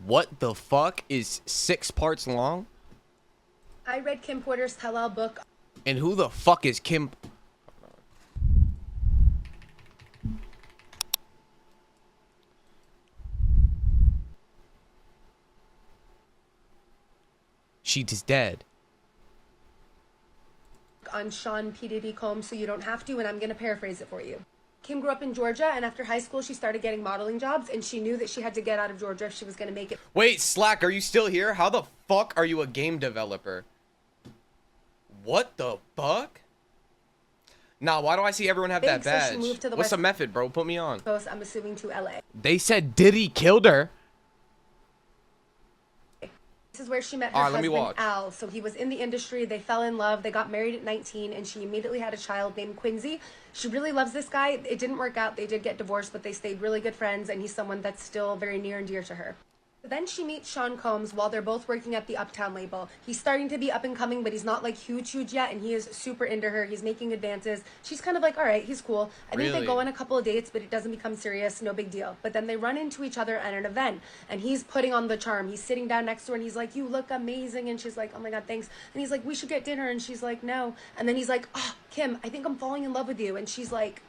What the fuck is 6 parts long? I read Kim Porter's tell-all book. And who the fuck is Kim? She just dead. On Sean P. Diddy Combs, so you don't have to, and I'm going to paraphrase it for you. Kim grew up in Georgia, and after high school, she started getting modeling jobs, and she knew that she had to get out of Georgia if she was going to make it. Wait, Slack, are you still here? How the fuck are you a game developer? What the fuck? Nah, why do I see everyone have that badge? So she moved to the What's the method, bro? Put me on. Coast, I'm assuming to LA. They said Diddy killed her. This is where she met her husband, let me watch. Al. So he was in the industry. They fell in love. They got married at 19, and she immediately had a child named Quincy. She really loves this guy. It didn't work out. They did get divorced, but they stayed really good friends, and he's someone that's still very near and dear to her. Then she meets Sean Combs while they're both working at the Uptown label. He's starting to be up and coming, but he's not like huge yet, and he is super into her. He's making advances. She's kind of like, all right, he's cool. I think they go on a couple of dates, but it doesn't become serious, no big deal. But then they run into each other at an event, and he's putting on the charm. He's sitting down next to her, and he's like, you look amazing. And she's like, oh my God, thanks. And he's like, we should get dinner. And she's like, no. And then he's like, oh, Kim, I think I'm falling in love with you. And she's like,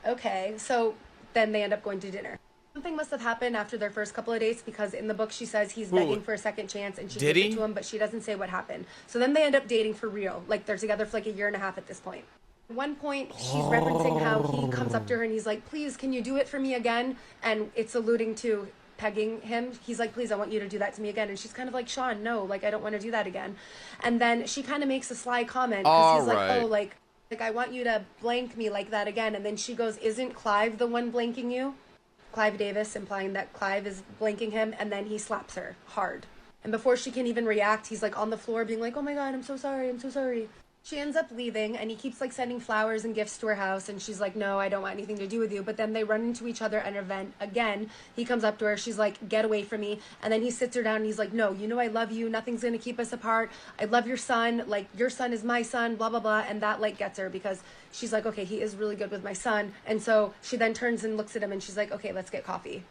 okay. So then they end up going to dinner. Something must have happened after their first couple of dates, because in the book she says he's begging for a second chance, and she gives it to him, but she doesn't say what happened. So then they end up dating for real. Like, they're together for like a year and a half at this point. At one point, she's referencing how he comes up to her and he's like, please, can you do it for me again? And it's alluding to pegging him. He's like, please, I want you to do that to me again. And she's kind of like, Sean, no, like, I don't want to do that again. And then she kind of makes a sly comment, because he's like, oh, like I want you to blank me like that again. And then she goes, isn't Clive the one blanking you? Clive Davis, implying that Clive is blanking him, and then he slaps her hard. And before she can even react, he's like on the floor being like, oh my God, I'm so sorry, I'm so sorry. She ends up leaving, and he keeps like sending flowers and gifts to her house, and she's like, no, I don't want anything to do with you. But then they run into each other at an event again. He comes up to her, she's like, get away from me. And then he sits her down and he's like, no, you know I love you, nothing's gonna keep us apart. I love your son, like your son is my son, blah blah blah. And that like gets her, because she's like, okay, he is really good with my son. And so she then turns and looks at him and she's like, okay, let's get coffee.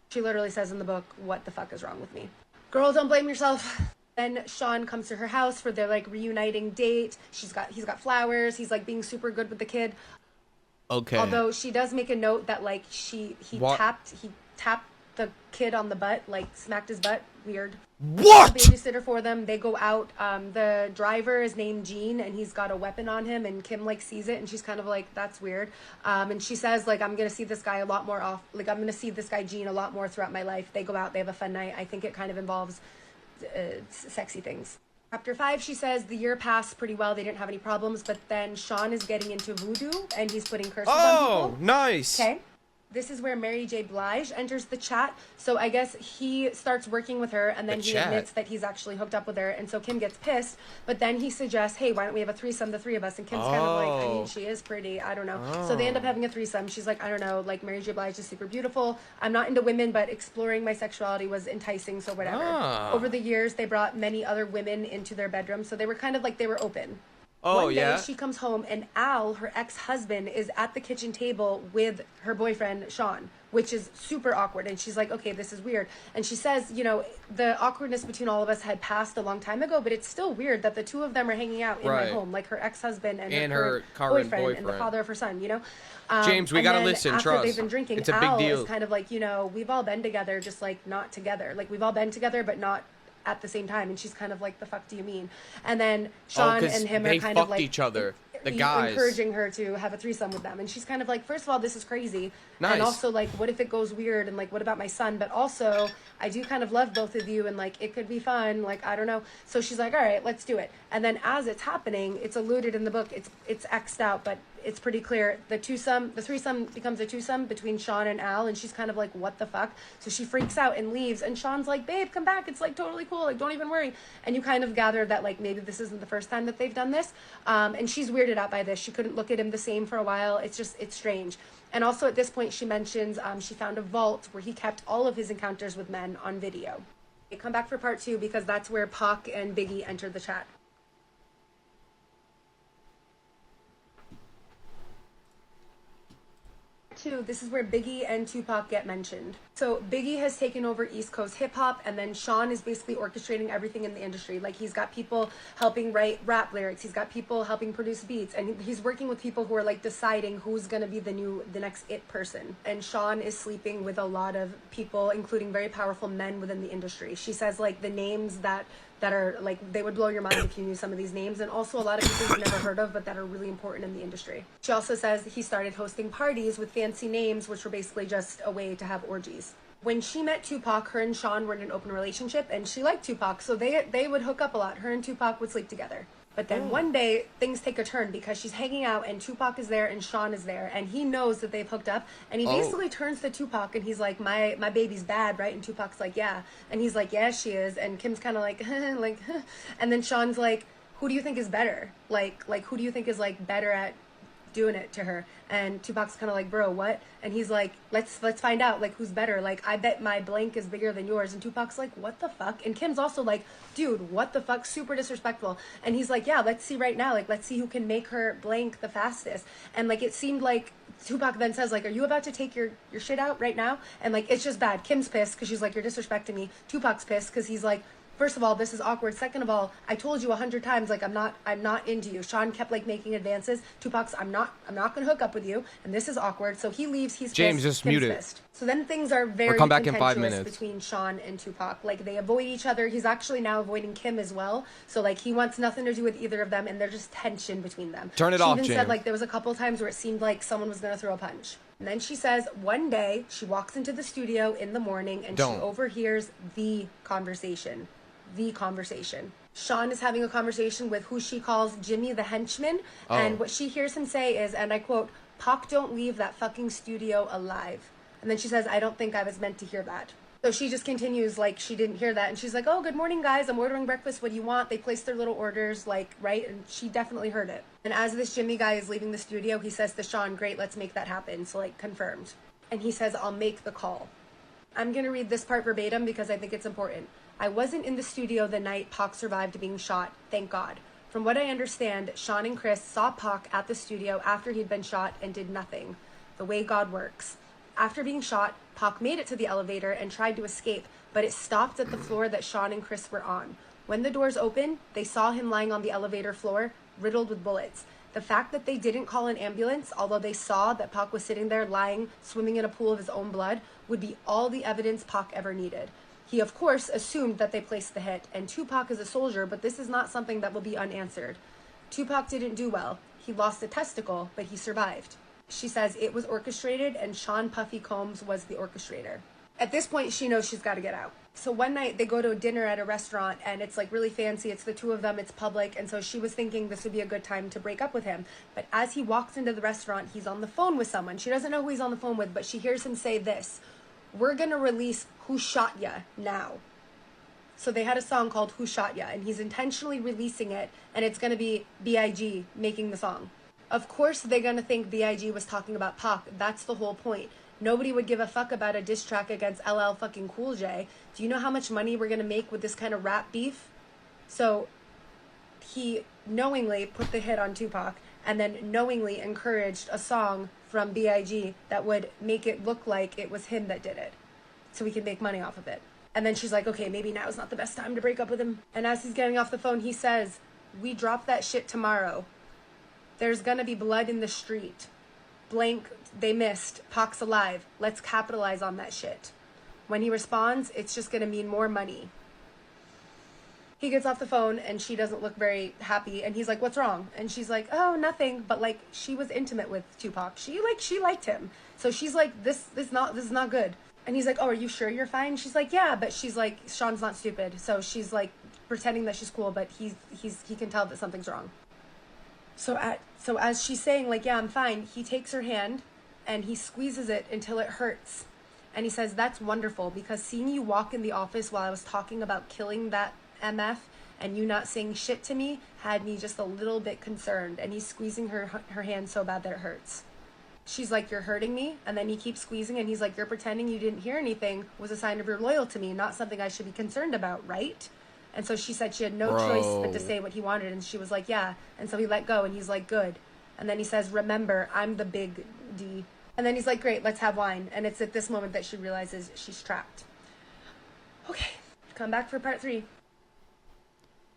She literally says in the book, what the fuck is wrong with me? Girl, don't blame yourself. Then Sean comes to her house for their like reuniting date. He's got flowers. He's like being super good with the kid. Okay. Although she does make a note that like he tapped the kid on the butt, like smacked his butt. Weird. What? Babysitter for them. They go out. The driver is named Gene, and he's got a weapon on him. And Kim like sees it, and she's kind of like, "That's weird." And she says like, "I'm gonna see this guy a lot more Like I'm gonna see this guy Gene a lot more throughout my life." They go out. They have a fun night. I think it kind of involves sexy things. Chapter 5, she says the year passed pretty well. They didn't have any problems, but then Sean is getting into voodoo, and he's putting curses on people. Oh, nice. Okay. This is where Mary J. Blige enters the chat. So I guess he starts working with her, and then he admits that he's actually hooked up with her. And so Kim gets pissed, but then he suggests, hey, why don't we have a threesome, the three of us? And Kim's kind of like, I mean, she is pretty. I don't know. So they end up having a threesome. She's like, I don't know, like Mary J. Blige is super beautiful. I'm not into women, but exploring my sexuality was enticing, so whatever. Over the years, they brought many other women into their bedroom. So they were kind of like, they were open. Oh, One day she comes home and Al, her ex-husband, is at the kitchen table with her boyfriend, Sean, which is super awkward. And she's like, okay, this is weird. And she says, you know, the awkwardness between all of us had passed a long time ago, but it's still weird that the two of them are hanging out in my home, like her ex-husband and her current boyfriend and the father of her son, you know? James, we gotta listen, trust. After they've been drinking, it's a Al big deal. is kind of like, you know, we've all been together, just like not together. Like we've all been together, but not at the same time. And she's kind of like, the fuck do you mean? And then Sean and him are kind of like each other, the guys, encouraging her to have a threesome with them. And she's kind of like, first of all, this is crazy. Nice. And also like, what if it goes weird? And like, what about my son? But also I do kind of love both of you, and like it could be fun, like I don't know. So she's like, all right, let's do it. And then as it's happening, it's alluded in the book, it's X'd out, but it's pretty clear. The threesome becomes a twosome between Sean and Al, and she's kind of like, what the fuck? So she freaks out and leaves, and Sean's like, babe, come back, it's like totally cool, like don't even worry. And you kind of gather that like maybe this isn't the first time that they've done this. And she's weirded out by this. She couldn't look at him the same for a while. It's strange. And also at this point she mentions she found a vault where he kept all of his encounters with men on video. Okay, come back for part 2, because that's where Pac and Biggie entered the chat. 2, this is where Biggie and Tupac get mentioned. So Biggie has taken over East Coast hip hop, and then Sean is basically orchestrating everything in the industry. Like, he's got people helping write rap lyrics, he's got people helping produce beats, and he's working with people who are like deciding who's gonna be the next it person. And Sean is sleeping with a lot of people, including very powerful men within the industry. She says like the names that are like, they would blow your mind if you knew some of these names, and also a lot of people you've never heard of but that are really important in the industry. She also says he started hosting parties with fancy names, which were basically just a way to have orgies. When she met Tupac, her and Sean were in an open relationship, and she liked Tupac, so they would hook up a lot. Her and Tupac would sleep together. But then one day, things take a turn because she's hanging out and Tupac is there and Sean is there, and he knows that they've hooked up, and he basically turns to Tupac and he's like, my baby's bad, right? And Tupac's like, yeah. And he's like, yeah, she is. And Kim's kind of like, like, and then Sean's like, who do you think is better? Like who do you think is like better at doing it to her? And Tupac's kind of like, bro, what? And he's like, let's find out, like, who's better. Like, I bet my blank is bigger than yours. And Tupac's like, what the fuck? And Kim's also like, dude, what the fuck? Super disrespectful. And he's like, yeah, let's see right now. Like, let's see who can make her blank the fastest. And like, it seemed like Tupac then says like, are you about to take your shit out right now? And like, it's just bad. Kim's pissed because she's like, you're disrespecting me. Tupac's pissed because he's like, first of all, this is awkward. Second of all, I told you 100 times, like, I'm not into you. Sean kept like making advances. Tupac's, I'm not gonna hook up with you, and this is awkward. So he leaves. He's James, pissed. just Kim's mute it. pissed. So then things are very come back in 5 contentious minutes. between Sean and Tupac. Like, they avoid each other. He's actually now avoiding Kim as well. So like, he wants nothing to do with either of them, and there's just tension between them. Turn it she off, even James. said like there was a couple times where it seemed like someone was gonna throw a punch. And then she says one day she walks into the studio in the morning and she overhears the conversation. Sean is having a conversation with who she calls Jimmy the henchman, and what she hears him say is, and I quote, "Pac don't leave that fucking studio alive." And then she says, "I don't think I was meant to hear that." So she just continues like she didn't hear that, and she's like, "Oh, good morning, guys. I'm ordering breakfast. What do you want?" They place their little orders, like, right? And she definitely heard it. And as this Jimmy guy is leaving the studio, he says to Sean, "Great, let's make that happen." So like, confirmed. And he says, "I'll make the call." I'm gonna read this part verbatim because I think it's important. "I wasn't in the studio the night Pac survived being shot, thank God. From what I understand, Sean and Chris saw Pac at the studio after he'd been shot and did nothing. The way God works. After being shot, Pac made it to the elevator and tried to escape, but it stopped at the floor that Sean and Chris were on. When the doors opened, they saw him lying on the elevator floor, riddled with bullets. The fact that they didn't call an ambulance, although they saw that Pac was sitting there lying, swimming in a pool of his own blood, would be all the evidence Pac ever needed. He, of course, assumed that they placed the hit, and Tupac is a soldier, but this is not something that will be unanswered. Tupac didn't do well. He lost a testicle, but he survived." She says it was orchestrated, and Sean Puffy Combs was the orchestrator. At this point, she knows she's got to get out. So one night, they go to a dinner at a restaurant, and it's like really fancy. It's the two of them, it's public, and so she was thinking this would be a good time to break up with him. But as he walks into the restaurant, he's on the phone with someone. She doesn't know who he's on the phone with, but she hears him say this: "We're gonna release Who Shot Ya now." So they had a song called Who Shot Ya, and he's intentionally releasing it, and it's gonna be B.I.G. making the song. Of course they're gonna think B.I.G. was talking about Pac. That's the whole point. Nobody would give a fuck about a diss track against LL fucking Cool J. Do you know how much money we're gonna make with this kind of rap beef? So he knowingly put the hit on Tupac, and then knowingly encouraged a song from B.I.G. that would make it look like it was him that did it, so we can make money off of it. And then she's like, okay, maybe now is not the best time to break up with him. And as he's getting off the phone, he says, "We drop that shit tomorrow. There's gonna be blood in the street. Blank, they missed. Pac's alive. Let's capitalize on that shit." When he responds, it's just gonna mean more money. He gets off the phone and she doesn't look very happy, and he's like, "What's wrong?" And she's like, "Oh, nothing." But like, she was intimate with Tupac. She liked him. So she's like, this is not good. And he's like, "Oh, are you sure you're fine?" She's like, "Yeah," but she's like, Sean's not stupid. So she's like pretending that she's cool, but he can tell that something's wrong. So as she's saying like, "Yeah, I'm fine," he takes her hand and he squeezes it until it hurts. And he says, "That's wonderful, because seeing you walk in the office while I was talking about killing that MF and you not saying shit to me had me just a little bit concerned." And he's squeezing her hand so bad that it hurts. She's like, "You're hurting me?" And then he keeps squeezing, and he's like, "You're pretending you didn't hear anything was a sign of your loyal to me, not something I should be concerned about, right?" And so she said she had no choice but to say what he wanted, and she was like, "Yeah." And so he let go, and he's like, "Good." And then he says, "Remember, I'm the big D." And then he's like, great, let's have wine. And it's at this moment that she realizes she's trapped. Okay, come back for part 3.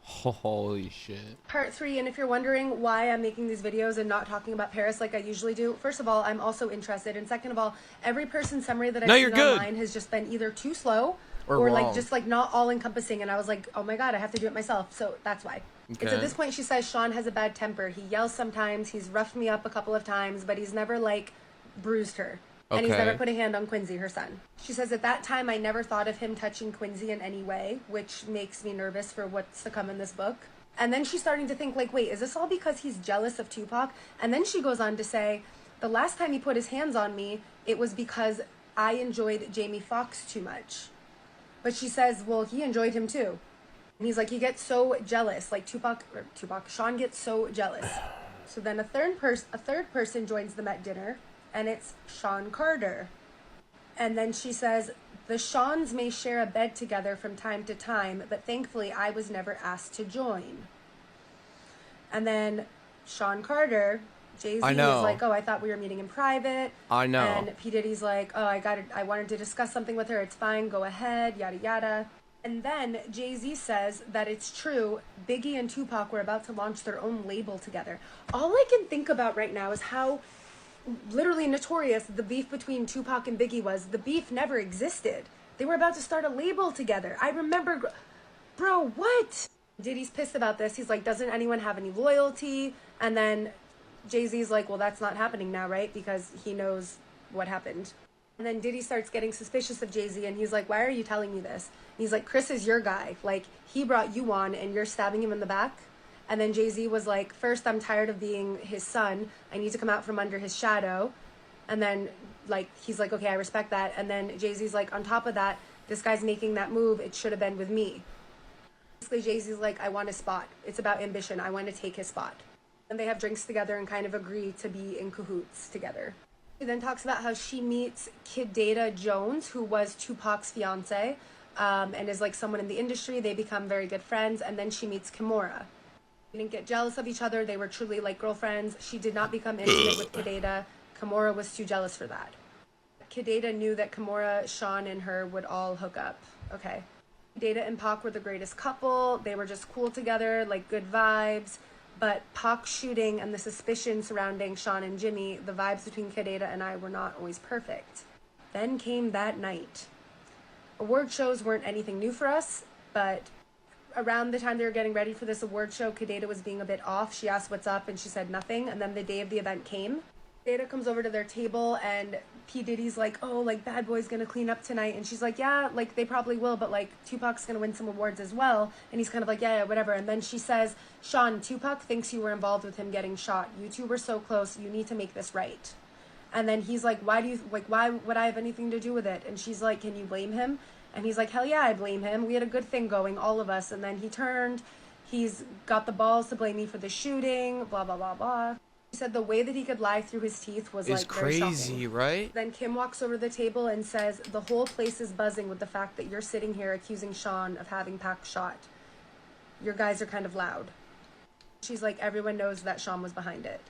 Holy shit. Part 3, and if you're wondering why I'm making these videos and not talking about Paris like I usually do, first of all, I'm also interested, and second of all, every person's summary that I've seen online has just been either too slow or like just like not all encompassing, and I was like, oh my god, I have to do it myself, so that's why. Okay. It's at this point she says Sean has a bad temper. He yells sometimes, he's roughed me up a couple of times, but he's never like bruised her. And he's never put a hand on Quincy, her son. She says, at that time, I never thought of him touching Quincy in any way, which makes me nervous for what's to come in this book. And then she's starting to think, like, wait, is this all because he's jealous of Tupac? And then she goes on to say, the last time he put his hands on me, it was because I enjoyed Jamie Foxx too much. But she says, well, he enjoyed him too. And he's like, he gets so jealous. Like Sean gets so jealous. So then a third person joins them at dinner. And it's Sean Carter. And then she says, the Seans may share a bed together from time to time, but thankfully I was never asked to join. And then Sean Carter, Jay-Z is like, oh, I thought we were meeting in private. I know. And P. Diddy's like, oh, I wanted to discuss something with her. It's fine. Go ahead. Yada, yada. And then Jay-Z says that it's true. Biggie and Tupac were about to launch their own label together. All I can think about right now is how literally notorious the beef between Tupac and Biggie was. The beef never existed. They were about to start a label together. I remember, bro, what? Diddy's pissed about this. He's like, doesn't anyone have any loyalty? And then Jay-Z's like, well, that's not happening now, right? Because he knows what happened. And then Diddy starts getting suspicious of Jay-Z, and he's like, why are you telling me this? And he's like, Chris is your guy. Like, he brought you on, and you're stabbing him in the back. And then Jay-Z was like, first, I'm tired of being his son. I need to come out from under his shadow. And then, like, he's like, okay, I respect that. And then Jay-Z's like, on top of that, this guy's making that move. It should have been with me. Basically, Jay-Z's like, I want his spot. It's about ambition. I want to take his spot. And they have drinks together and kind of agree to be in cahoots together. He then talks about how she meets Kid Data Jones, who was Tupac's fiance, and is like someone in the industry. They become very good friends. And then she meets Kimura. They didn't get jealous of each other. They were truly like girlfriends. She did not become intimate with Kadeda. Kimura was too jealous for that. Kadeda knew that Kimura, Sean, and her would all hook up. Okay. Kadeda and Pac were the greatest couple. They were just cool together, like good vibes. But Pac's shooting and the suspicion surrounding Sean and Jimmy, the vibes between Kadeda and I were not always perfect. Then came that night. Award shows weren't anything new for us, but around the time they were getting ready for this award show, Kadeda was being a bit off. She asked what's up and she said nothing. And then the day of the event came. Kadeda comes over to their table and P. Diddy's like, oh, like Bad Boy's gonna clean up tonight. And she's like, yeah, like they probably will, but like Tupac's gonna win some awards as well. And he's kind of like, yeah, whatever. And then she says, Sean, Tupac thinks you were involved with him getting shot. You two were so close. You need to make this right. And then he's like, why would I have anything to do with it? And she's like, can you blame him? And he's like, hell yeah, I blame him. We had a good thing going, all of us. And then he turned. He's got the balls to blame me for the shooting, blah, blah, blah, blah. He said the way that he could lie through his teeth was like very crazy, shocking. Right? Then Kim walks over to the table and says, the whole place is buzzing with the fact that you're sitting here accusing Sean of having Pac shot. Your guys are kind of loud. She's like, everyone knows that Sean was behind it.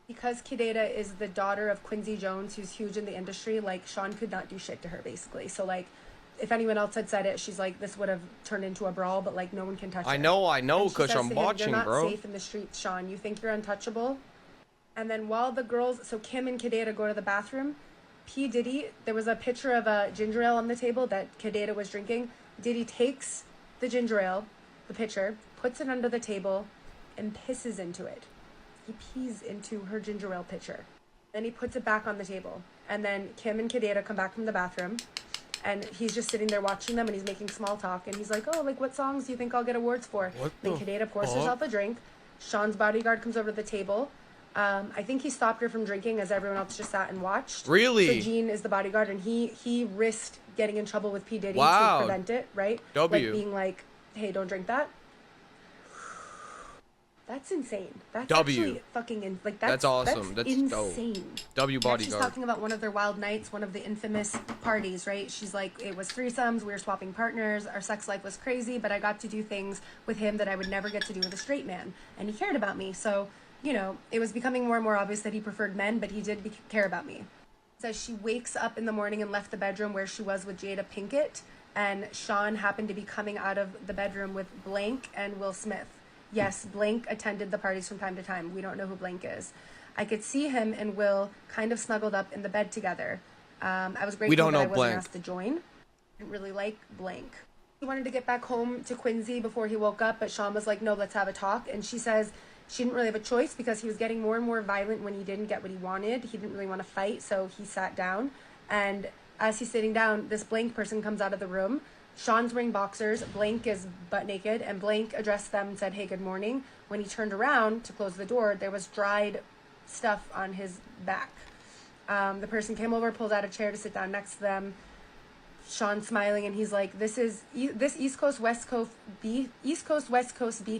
Because Kadeda is the daughter of Quincy Jones, who's huge in the industry, like Sean could not do shit to her, basically. So like, if anyone else had said it, she's like, this would have turned into a brawl, but like no one can touch her. I know, because I'm watching, you're not bro. safe in the streets, Sean. You think you're untouchable? And then while the girls, so Kim and Kadeda go to the bathroom, P. Diddy, there was a picture of a ginger ale on the table that Kadeda was drinking. Diddy takes the ginger ale, the pitcher, puts it under the table, and pisses into it. He pees into her ginger ale pitcher. Then he puts it back on the table. And then Kim and Kadeda come back from the bathroom. And he's just sitting there watching them, and he's making small talk. And he's like, oh, like, what songs do you think I'll get awards for? Then Kadeda pours herself a drink. Sean's bodyguard comes over to the table. I think he stopped her from drinking as everyone else just sat and watched. Really? So Gene is the bodyguard, and he risked getting in trouble with P. Diddy to prevent it, right? Like being like, hey, don't drink that. That's insane. That's actually fucking that's awesome. That's insane. Dope. W bodyguard. She's talking about one of their wild nights, one of the infamous parties, right? She's like, it was threesomes, we were swapping partners, our sex life was crazy, but I got to do things with him that I would never get to do with a straight man, and he cared about me. So, you know, it was becoming more and more obvious that he preferred men, but he did care about me. Says she wakes up in the morning and left the bedroom where she was with Jada Pinkett, and Sean happened to be coming out of the bedroom with Blank and Will Smith. Yes, Blank attended the parties from time to time. We don't know who Blank is. I could see him and Will kind of snuggled up in the bed together. I was grateful that I wasn't asked to join. I didn't really like Blank. He wanted to get back home to Quincy before he woke up, but Sean was like, no, let's have a talk. And she says she didn't really have a choice because he was getting more and more violent when he didn't get what he wanted. He didn't really want to fight, so he sat down. And as he's sitting down, this Blank person comes out of the room. Sean's wearing boxers, Blank is butt naked, and Blank addressed them and said, hey, good morning. When he turned around to close the door, there was dried stuff on his back. The person came over, pulled out a chair to sit down next to them. Sean smiling, and he's like, this East Coast West Coast beef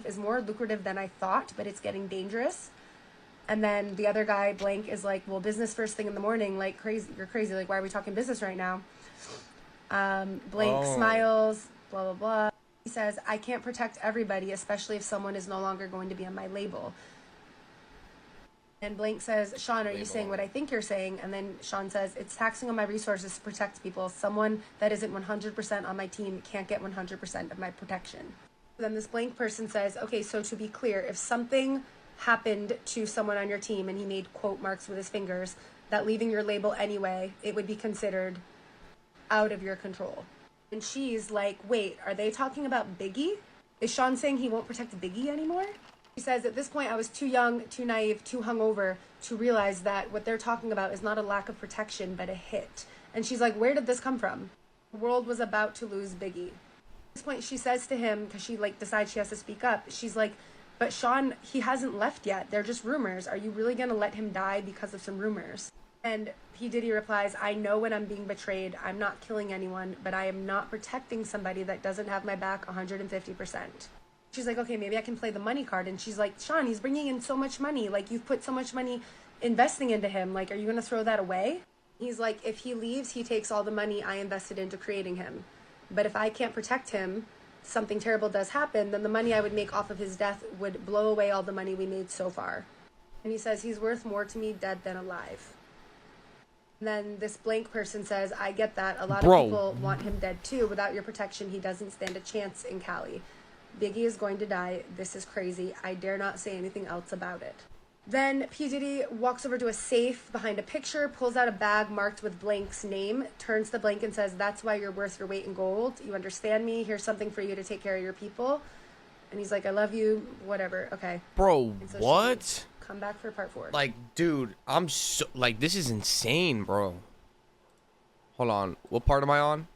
is more lucrative than I thought, but it's getting dangerous. And then the other guy, Blank, is like, well, business first thing in the morning, like, crazy, you're crazy, like, why are we talking business right now? Blank smiles, blah blah blah. He says, I can't protect everybody, especially if someone is no longer going to be on my label. And Blank says, Sean, are you saying what I think you're saying? And then Sean says, it's taxing on my resources to protect people. Someone that isn't 100% on my team can't get 100% of my protection. Then this Blank person says, okay, so to be clear, if something happened to someone on your team and he made quote marks with his fingers, that leaving your label anyway, it would be considered out of your control. And she's like, wait, are they talking about Biggie? Is Sean saying he won't protect Biggie anymore? She says, at this point, I was too young, too naive, too hungover to realize that what they're talking about is not a lack of protection, but a hit. And she's like, where did this come from? The world was about to lose Biggie. At this point, she says to him, because she like decides she has to speak up, she's like, but Sean, he hasn't left yet. They're just rumors. Are you really going to let him die because of some rumors? And P. Diddy replies, I know when I'm being betrayed. I'm not killing anyone, but I am not protecting somebody that doesn't have my back 150%. She's like, okay, maybe I can play the money card. And she's like, Sean, he's bringing in so much money. Like, you've put so much money investing into him. Like, are you going to throw that away? He's like, if he leaves, he takes all the money I invested into creating him. But if I can't protect him, something terrible does happen, then the money I would make off of his death would blow away all the money we made so far. And he says, he's worth more to me dead than alive. And then this Blank person says, I get that. A lot of people want him dead too. Without your protection, he doesn't stand a chance in Cali. Biggie is going to die. This is crazy. I dare not say anything else about it. Then P. Diddy walks over to a safe behind a picture, pulls out a bag marked with Blank's name, turns to Blank and says, that's why you're worth your weight in gold. You understand me? Here's something for you to take care of your people. And he's like, I love you, whatever. Okay. Bro, so what? Come back for part 4. Like, dude, I'm so, like, this is insane, bro. Hold on. What part am I on?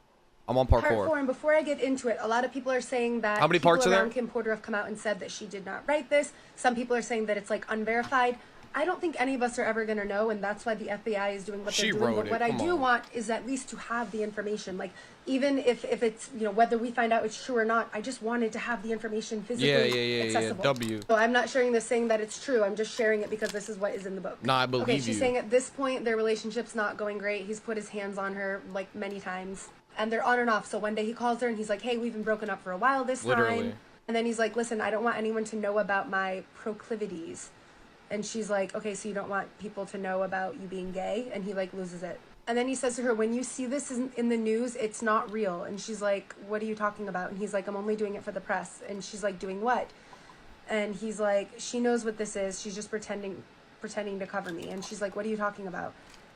I'm on part 4. And before I get into it, a lot of people are saying that how many parts are there? Kim Porter have come out and said that she did not write this. Some people are saying that it's like unverified. I don't think any of us are ever going to know, and that's why the FBI is doing what they're doing. But what I do want is at least to have the information. Like, even if it's, you know, whether we find out it's true or not, I just wanted to have the information physically accessible. W. So I'm not sharing this saying that it's true. I'm just sharing it because this is what is in the book. Nah, I believe you. Okay, she's saying at this point their relationship's not going great. He's put his hands on her like many times. And they're on and off. So one day he calls her and he's like, hey, we've been broken up for a while this time. And then he's like, listen, I don't want anyone to know about my proclivities. And she's like, okay, so you don't want people to know about you being gay? And he like loses it. And then he says to her, when you see this in the news, it's not real. And she's like, what are you talking about? And he's like, I'm only doing it for the press. And she's like, doing what? And he's like, she knows what this is. She's just pretending to cover me. And she's like, what are you talking about?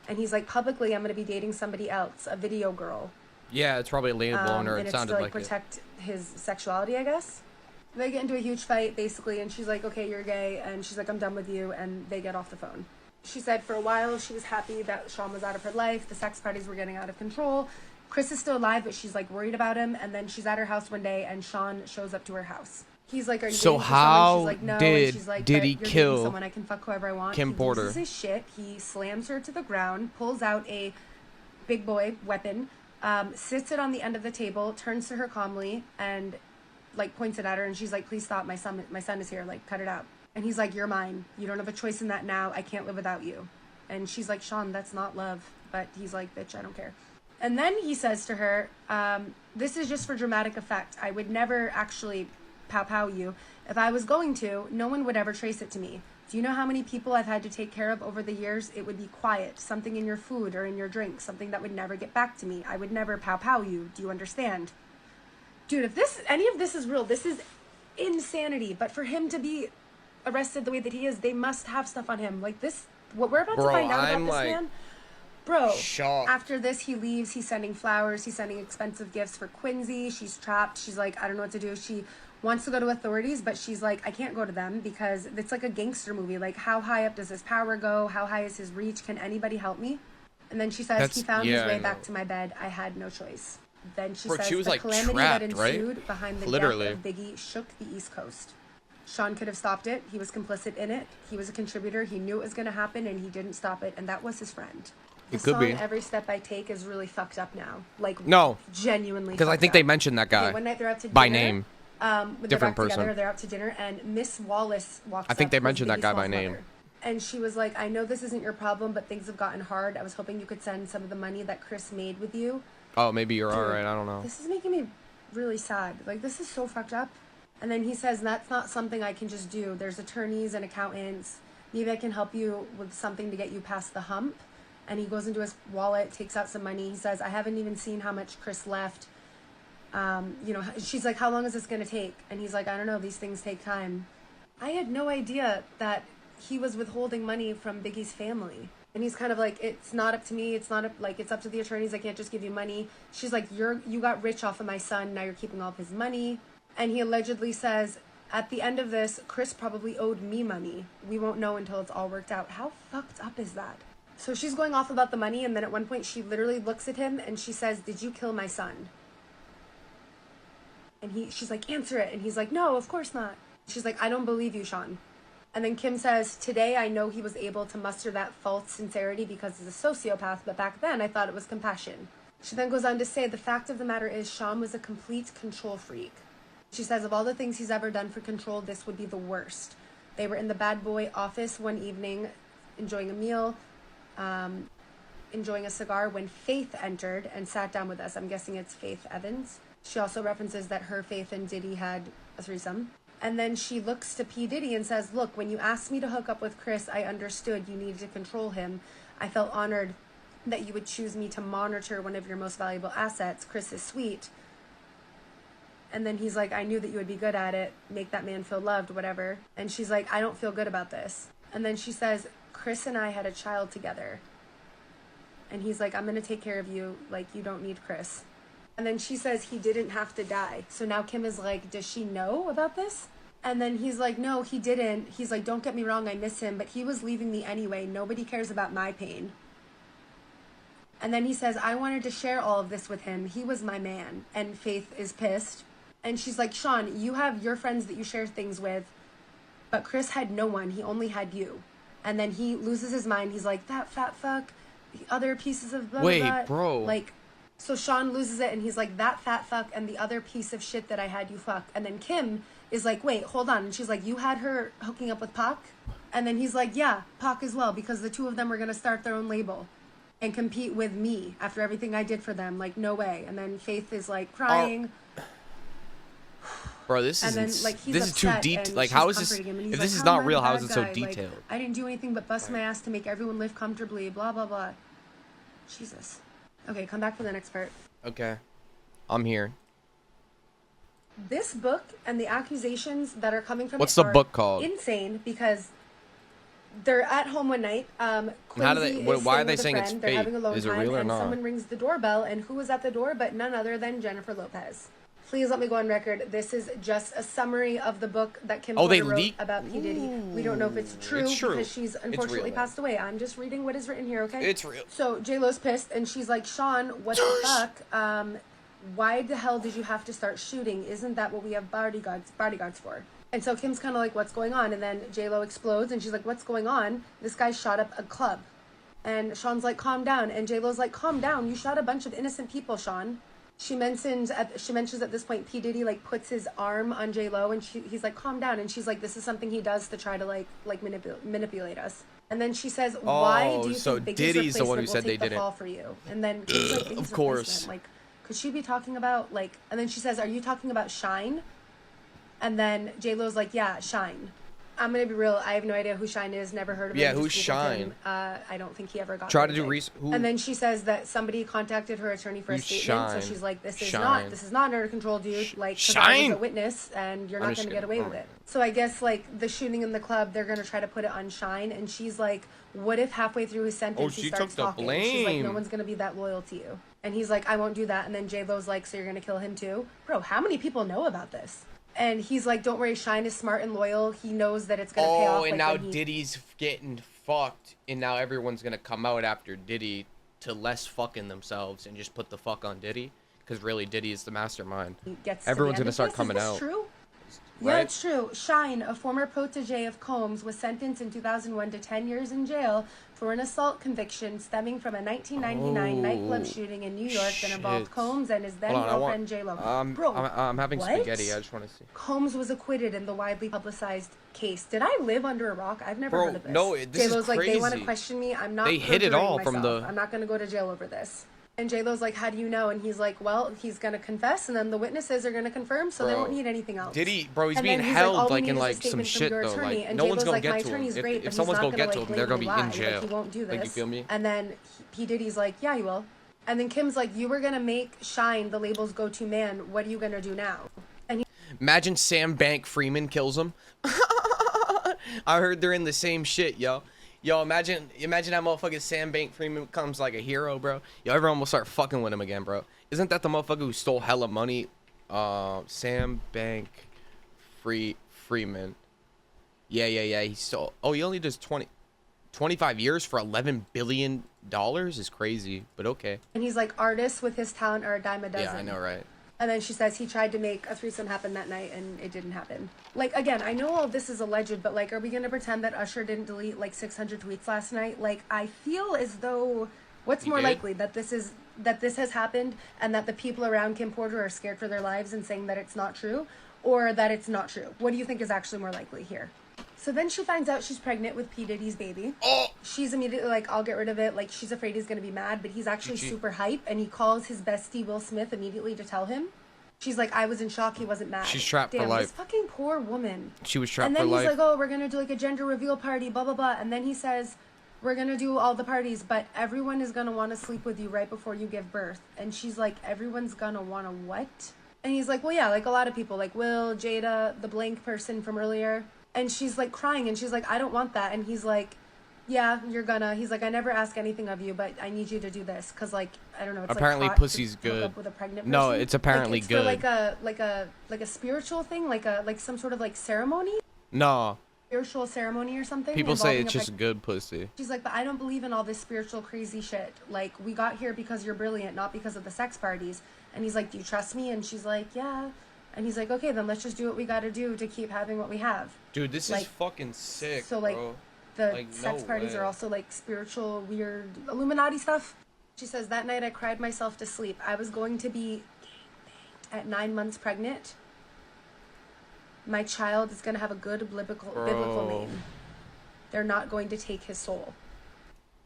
And he's like, publicly, I'm going to be dating somebody else, a video girl. Yeah, it's probably a label on her. It sounded like it. And it's to like protect his sexuality, I guess. They get into a huge fight, basically, and she's like, okay, you're gay, and she's like, I'm done with you, and they get off the phone. She said for a while she was happy that Sean was out of her life, the sex parties were getting out of control. Chris is still alive, but she's like worried about him, and then she's at her house one day, and Sean shows up to her house. He's like, are you so how she's like, no. Did like, Diddy kill someone I can fuck whoever I want? Kim Porter? He loses his shit, he slams her to the ground, pulls out a big boy weapon, sits it on the end of the table, turns to her calmly, and like points it at her, and she's like, please stop, my son is here, like cut it out. And he's like, you're mine, you don't have a choice in that now, I can't live without you. And she's like, Sean, that's not love. But he's like, bitch, I don't care. And then he says to her, this is just for dramatic effect. I would never actually pow you. If I was going to, no one would ever trace it to me. Do you know how many people I've had to take care of over the years? It would be quiet, something in your food or in your drink, something that would never get back to me. I would never pow you. Do you understand? Dude, if any of this is real, this is insanity. But for him to be arrested the way that he is, they must have stuff on him. Like this, what we're about to find out about this man. Bro, shocked. After this, he leaves. He's sending flowers. He's sending expensive gifts for Quincy. She's trapped. She's like, I don't know what to do. She wants to go to authorities, but she's like, I can't go to them because it's like a gangster movie. Like, how high up does his power go? How high is his reach? Can anybody help me? And then she says, he found his way back to my bed. I had no choice. Then she says, she was the like calamity trapped, that right? ensued behind the Literally. death of Biggie shook the East Coast. Sean could have stopped it. He was complicit in it. He was a contributor. He knew it was going to happen, and he didn't stop it, and that was his friend. The It could song be. Every Step I Take is really fucked up now. Like, No. genuinely Because I fucked think up. they mentioned that guy. Okay, one night they're out to by dinner, name. when Different they're back person. together, they're out to dinner, and Miss Wallace walks I think up, they who's mentioned that Biggie guy by Small's name. mother. And she was like, I know this isn't your problem, but things have gotten hard. I was hoping you could send some of the money that Chris made with you. Oh, maybe you're Dude, alright. I don't know. This is making me really sad. Like, this is so fucked up. And then he says, that's not something I can just do. There's attorneys and accountants. Maybe I can help you with something to get you past the hump. And he goes into his wallet, takes out some money. He says, I haven't even seen how much Chris left. She's like, how long is this going to take? And he's like, I don't know. These things take time. I had no idea that he was withholding money from Biggie's family. And he's kind of like, it's not up to me. It's not it's up to the attorneys. I can't just give you money. She's like, you got rich off of my son. Now you're keeping all of his money. And he allegedly says, at the end of this, Chris probably owed me money. We won't know until it's all worked out. How fucked up is that? So she's going off about the money. And then at one point she literally looks at him and she says, did you kill my son? And she's like, answer it. And he's like, no, of course not. She's like, I don't believe you, Sean. And then Kim says, today I know he was able to muster that false sincerity because he's a sociopath, but back then I thought it was compassion. She then goes on to say, the fact of the matter is Sean was a complete control freak. She says, of all the things he's ever done for control, this would be the worst. They were in the bad boy office one evening, enjoying a meal, enjoying a cigar, when Faith entered and sat down with us. I'm guessing it's Faith Evans. She also references that her, Faith, and Diddy had a threesome. And then she looks to P. Diddy and says, look, when you asked me to hook up with Chris, I understood you needed to control him. I felt honored that you would choose me to monitor one of your most valuable assets. Chris is sweet. And then he's like, I knew that you would be good at it. Make that man feel loved, whatever. And she's like, I don't feel good about this. And then she says, Chris and I had a child together. And he's like, I'm going to take care of you. Like, you don't need Chris. And then she says he didn't have to die. So now Kim is like, does she know about this? And then he's like, no, he didn't. He's like, don't get me wrong, I miss him, but he was leaving me anyway. Nobody cares about my pain. And then he says, I wanted to share all of this with him. He was my man. And Faith is pissed. And she's like, Sean, you have your friends that you share things with, but Chris had no one. He only had you. And then he loses his mind. He's like, that fat fuck, the other pieces of blah, blah, blah. Wait, bro. Like, so Sean loses it and he's like, that fat fuck and the other piece of shit that I had you fuck. And then Kim is like, wait, hold on. And she's like, you had her hooking up with Pac? And then he's like, yeah, Pac as well, because the two of them were going to start their own label and compete with me after everything I did for them. Like, no way. And then Faith is like crying. Bro, this And is then, like, he's this is too upset, deep. and Like, she's how is this? comforting him, and he's If this like, is "I'm not not real, a how bad is it so guy. Like, detailed? I didn't do anything but bust my ass to make everyone live comfortably, blah, blah, blah. Jesus. Okay, come back for the next part. Okay, I'm here. This book and the accusations that are coming from What's it the are book called? insane because they're at home one night. How do Quincy they? is Why are staying they with a saying it's friend. They're fake? having a alone Is it time, real or and not? someone rings the doorbell, and who is at the door but none other than Jennifer Lopez. Please let me go on record. This is just a summary of the book that Kim Oh, they Porter wrote leaked? about P. Diddy. We don't know if it's true, It's true. because she's It's unfortunately real, passed away. I'm just reading what is written here, okay? It's real. So J-Lo's pissed, and she's like, Sean, what the fuck? Why the hell did you have to start shooting? Isn't that what we have bodyguards for? And so Kim's kind of like, what's going on? And then J-Lo explodes, and she's like, what's going on? This guy shot up a club. And Sean's like, calm down. And J-Lo's like, calm down. You shot a bunch of innocent people, Sean. She mentions at this point, P. Diddy like puts his arm on J-Lo, and he's like, calm down. And she's like, this is something he does to try to like manipulate us. And then she says, why do you so think Biggie's Diddy's the one who replacement will said they take the didn't. fall for you? And then Kim's like, Biggie's Of course. replacement. Like, could she be talking about like? And then she says, are you talking about Shine? And then J-Lo's like, yeah, Shine. I'm gonna be real. I have no idea who Shine is. Never heard of him. Yeah, just who's Googled him. Shine? I don't think he ever got. Try to very do big. who? And then she says that somebody contacted her attorney for a Who's statement. Shine? So she's like, "This Shine. is not under control, dude. Like, 'cause I Shine! was a witness, and you're I'm not just gonna get kidding. away with it." So I guess like the shooting in the club, they're gonna try to put it on Shine, and she's like, "What if halfway through his sentence she he starts took the talking?" She's like, "No blame. one's gonna be that loyal to you." And he's like, "I won't do that." And then J Lo's like, "So you're gonna kill him too, bro? How many people know about this?" And he's like, "Don't worry, Shine is smart and loyal. He knows that it's gonna pay off." Oh, and like, now when he... Diddy's getting fucked, and now everyone's gonna come out after Diddy to less fucking themselves and just put the fuck on Diddy, because really Diddy is the mastermind. Gets Everyone's to the gonna end of start this. coming Is this out. True? Right? Yeah, it's true. Shine, a former protege of Combs, was sentenced in 2001 to 10 years in jail for an assault conviction stemming from a 1999 nightclub shooting in New York that involved shit. Combs and his then Hold on, I girlfriend want. J-Lo. Bro, I'm having what? spaghetti. I just want to see. Combs was acquitted in the widely publicized case. Did I live under a rock? I've never Bro, heard of this. no, this is J-Lo's like, they want to crazy. question me. I'm not They hit it perjuring all from myself. the- I'm not going to go to jail over this. And J-Lo's like, how do you know? And he's like, well, he's going to confess, and then the witnesses are going to confirm, so they Bro, won't need anything else. Diddy, bro, he's And being then he's held all we like need in is a like some statement from shit your though. attorney. Like And no one's J-Lo's gonna like, get my to him. attorney's great, but If he's someone's not gonna get like, to him, blame they're gonna me be lie. in jail. Like, he won't do this. Like, you feel me? And then P. Diddy's like, yeah, he will. And then Kim's like, you were going to make Shine the label's go-to man. What are you going to do now? And he Imagine Sam Bank-Freeman kills him. I heard they're in the same shit, yo. Yo, imagine that motherfucking Sam Bank-Freeman becomes like a hero, bro. Yo, everyone will start fucking with him again, bro. Isn't that the motherfucker who stole hella money? Sam Bank-Freeman. Yeah. He stole. Oh, he only does 25 years for $11 billion is crazy, but okay. and he's like, artists with his talent are a dime a dozen. Yeah, I know, right? And then she says he tried to make a threesome happen that night and it didn't happen. Like, again, I know all this is alleged, but like, are we going to pretend that Usher didn't delete like 600 tweets last night? Like, I feel as though what's He more did? likely, that this has happened and that the people around Kim Porter are scared for their lives and saying that it's not true, or that it's not true? What do you think is actually more likely here? So then she finds out she's pregnant with P. Diddy's baby. Oh! She's immediately like, I'll get rid of it. Like, she's afraid he's going to be mad, but he's actually GG. super hype. And he calls his bestie, Will Smith, immediately to tell him. She's like, I was in shock. He wasn't mad. She's trapped for Damn, life. This fucking poor woman. She was trapped And for then he's life. like, oh, we're going to do like a gender reveal party, blah, blah, blah. And then he says, we're going to do all the parties, but everyone is going to want to sleep with you right before you give birth. And she's like, everyone's going to want to what? And he's like, well, yeah, like a lot of people, like Will, Jada, the blank person from earlier. And she's like crying and she's like, I don't want that. And he's like, yeah, you're gonna. He's like, I never ask anything of you, but I need you to do this because, like, I don't know. It's Apparently like hot pussy's to hook good. up with a pregnant No, person. it's apparently it's good. For like a spiritual thing, like some sort of like ceremony, No, spiritual ceremony or something. people say involving it's a just good pussy. She's like, but I don't believe in all this spiritual crazy shit. Like, we got here because you're brilliant, not because of the sex parties. And he's like, do you trust me? And she's like, yeah. And he's like, okay, then let's just do what we got to do to keep having what we have. Dude, this Like, is fucking sick, so, like, bro. The Like, sex no parties way. are also like spiritual, weird Illuminati stuff. She says, that night I cried myself to sleep. I was going to be at 9 months pregnant. My child is going to have a good biblical name. They're not going to take his soul.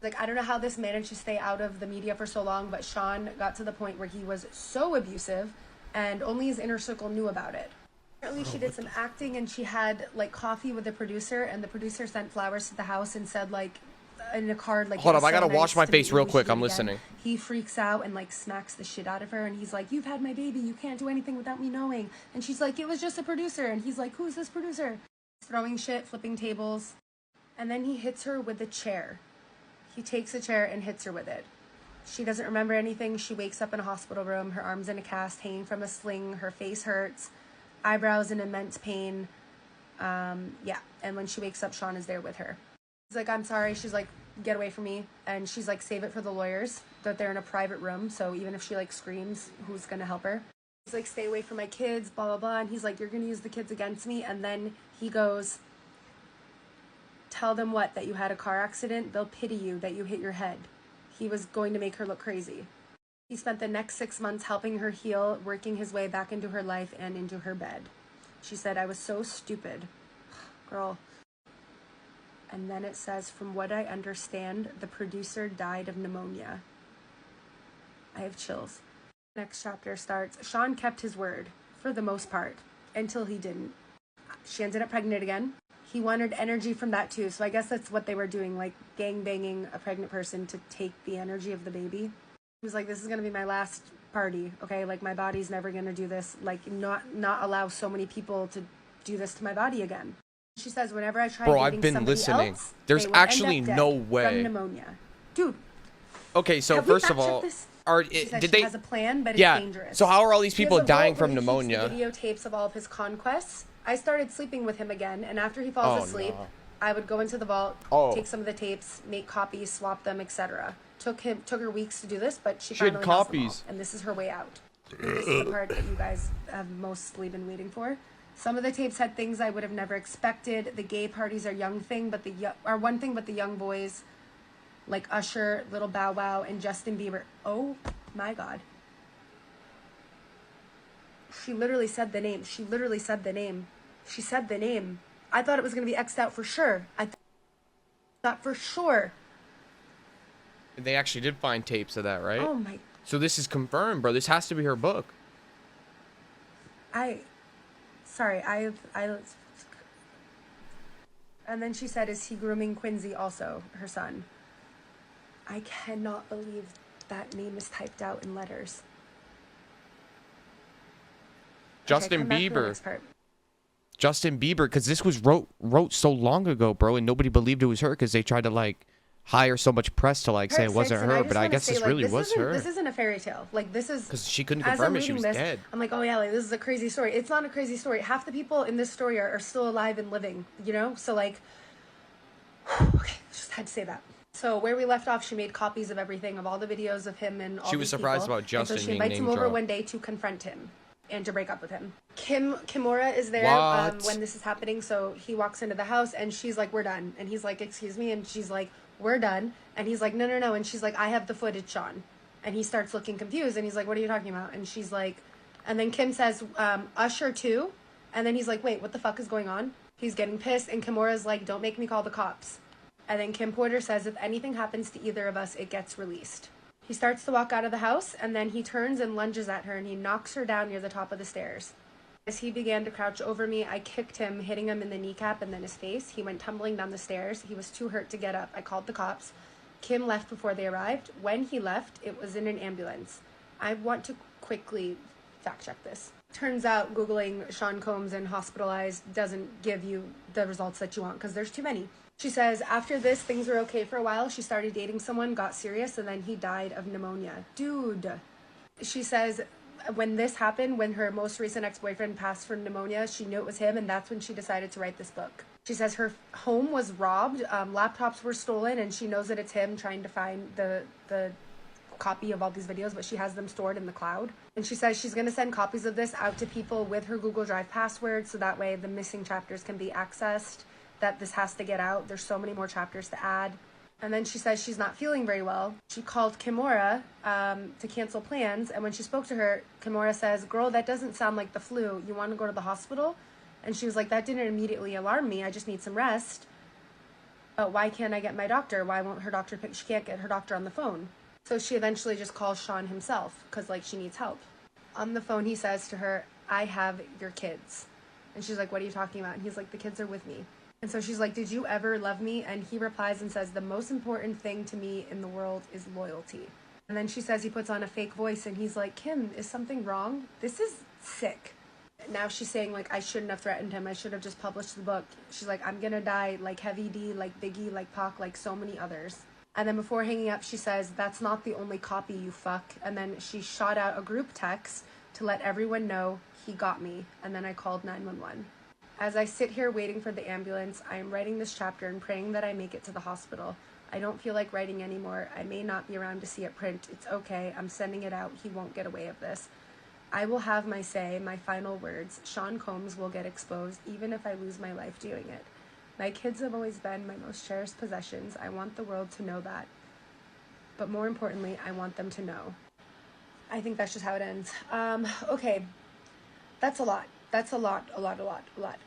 Like, I don't know how this managed to stay out of the media for so long, but Sean got to the point where he was so abusive and only his inner circle knew about it. Apparently she did some acting and she had like coffee with the producer, and the producer sent flowers to the house and said like in a card like, Hold "It up, was I gotta so wash nice my to face meet you. real We quick, should I'm meet again." listening. He freaks out and like smacks the shit out of her, and he's like, you've had my baby, you can't do anything without me knowing. And she's like, it was just a producer. And he's like, who's this producer? He's throwing shit, flipping tables. And then he hits her with a chair. He takes a chair and hits her with it. She doesn't remember anything. She wakes up in a hospital room, her arms in a cast, hanging from a sling, her face hurts, eyebrows in immense pain. Yeah. And when she wakes up, Sean is there with her. He's like, I'm sorry. She's like, get away from me. And she's like, save it for the lawyers, that they're in a private room. So even if she like screams, who's going to help her? He's like, stay away from my kids, blah, blah, blah. And he's like, you're going to use the kids against me. And then he goes, tell them what? That you had a car accident? They'll pity you, that you hit your head. He was going to make her look crazy. He spent the next 6 months helping her heal, working his way back into her life and into her bed. She said, I was so stupid. Girl. And then it says, from what I understand, the producer died of pneumonia. I have chills. Next chapter starts. Sean kept his word, for the most part, until he didn't. She ended up pregnant again. He wanted energy from that too. So I guess that's what they were doing, like gang banging a pregnant person to take the energy of the baby. He was like, this is going to be my last party. Okay. Like my body's never going to do this. Like not allow so many people to do this to my body again. She says, whenever I try Bro, dating I've been somebody listening. else, There's they would actually end up no dead way. from pneumonia. Dude. Okay, so have we first of fact-checked all, this? She said did she they? has a plan, but Yeah. it's dangerous. So how are all these He has people a dying vault where from he keeps pneumonia? the videotapes of all of his conquests. I started sleeping with him again, and after he falls Oh, asleep, no. I would go into the vault, Oh. take some of the tapes, make copies, swap them, etc. Took her weeks to do this, but she She had finally has them all, copies. and this is her way out. This is the part that you guys have mostly been waiting for. Some of the tapes had things I would have never expected. The gay parties are one thing, but the young boys, like Usher, Little Bow Wow, and Justin Bieber. Oh my God. She literally said the name. She said the name. I thought it was going to be X'd out for sure. I thought for sure. They actually did find tapes of that, right? Oh my. So this is confirmed, bro. This has to be her book. Sorry, and then she said, is he grooming Quincy also, her son? I cannot believe that name is typed out in letters. Justin come back to the Bieber. next part. Justin Bieber, because this was wrote so long ago, bro, and nobody believed it was her because they tried to like hire so much press to like say it wasn't her, but I guess this really was her. This isn't a fairy tale. Like this is Because she couldn't as confirm I'm it, she was reading this, dead. I'm like, oh yeah, like this is a crazy story. It's not a crazy story. Half the people in this story are still alive and living, you know? So like, okay, just had to say that. So where we left off, she made copies of everything, of all the videos of him and all She these was surprised people. about Justin And so she being invites him name over dropped. one day to confront him and to break up with him. Kimura is there What? when this is happening. So he walks into the house and she's like, we're done. And he's like, excuse me. And she's like, we're done. And he's like, no. And she's like, I have the footage, Sean. And he starts looking confused. And he's like, what are you talking about? And she's like, and then Kim says, Usher too. And then he's like, wait, what the fuck is going on? He's getting pissed. And Kimura's like, don't make me call the cops. And then Kim Porter says, if anything happens to either of us, it gets released. He starts to walk out of the house, and then he turns and lunges at her, and he knocks her down near the top of the stairs. As he began to crouch over me, I kicked him, hitting him in the kneecap and then his face. He went tumbling down the stairs. He was too hurt to get up. I called the cops. Kim left before they arrived. When he left, it was in an ambulance. I want to quickly fact check this. Turns out Googling Sean Combs and hospitalized doesn't give you the results that you want because there's too many. She says, after this, things were okay for a while. She started dating someone, got serious, and then he died of pneumonia. Dude. She says, when this happened, when her most recent ex-boyfriend passed from pneumonia, she knew it was him, and that's when she decided to write this book. She says her home was robbed, laptops were stolen, and she knows that it's him trying to find the copy of all these videos, but she has them stored in the cloud. And she says she's going to send copies of this out to people with her Google Drive password, so that way the missing chapters can be accessed, that this has to get out. There's so many more chapters to add. And then she says she's not feeling very well. She called Kimura to cancel plans. And when she spoke to her, Kimura says, girl, that doesn't sound like the flu. You want to go to the hospital? And she was like, that didn't immediately alarm me. I just need some rest. But why can't I get my doctor? Why won't her doctor pick? She can't get her doctor on the phone. So she eventually just calls Sean himself because like she needs help. On the phone, he says to her, I have your kids. And she's like, what are you talking about? And he's like, the kids are with me. And so she's like, did you ever love me? And he replies and says, the most important thing to me in the world is loyalty. And then she says he puts on a fake voice and he's like, Kim, is something wrong? This is sick. Now she's saying, like, I shouldn't have threatened him. I should have just published the book. She's like, I'm gonna die like Heavy D, like Biggie, like Pac, like so many others. And then before hanging up, she says, that's not the only copy, you fuck. And then she shot out a group text to let everyone know he got me. And then I called 911. As I sit here waiting for the ambulance, I am writing this chapter and praying that I make it to the hospital. I don't feel like writing anymore. I may not be around to see it print. It's okay. I'm sending it out. He won't get away with this. I will have my say, my final words. Sean Combs will get exposed, even if I lose my life doing it. My kids have always been my most cherished possessions. I want the world to know that. But more importantly, I want them to know. I think that's just how it ends. Okay. That's a lot. That's a lot.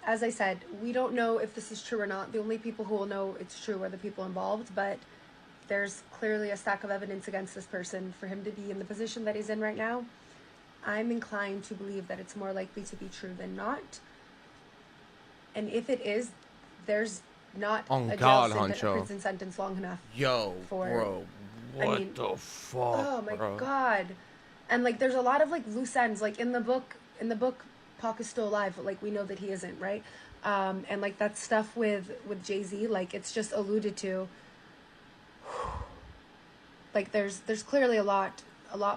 As I said, we don't know if this is true or not. The only people who will know it's true are the people involved, but there's clearly a stack of evidence against this person for him to be in the position that he's in right now. I'm inclined to believe that it's more likely to be true than not. And if it is, there's not On a God, jail sentence, Honcho. prison sentence long enough. Yo, for, bro, I what mean, the fuck, oh my bro? God. And like there's a lot of like loose ends. Like in the book Pac is still alive, but like we know that he isn't, right? And like that stuff with Jay-Z, like it's just alluded to. Like there's clearly a lot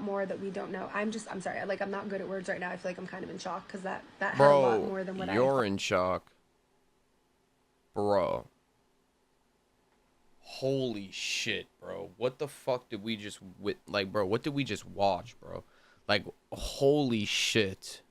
more that we don't know. I'm sorry, like I'm not good at words right now. I feel like I'm kind of in shock because that had a lot Bro, more than what you're in shock. Bro. Holy shit, bro. What the fuck did we just like, bro, what did we just watch, bro? Like, holy shit.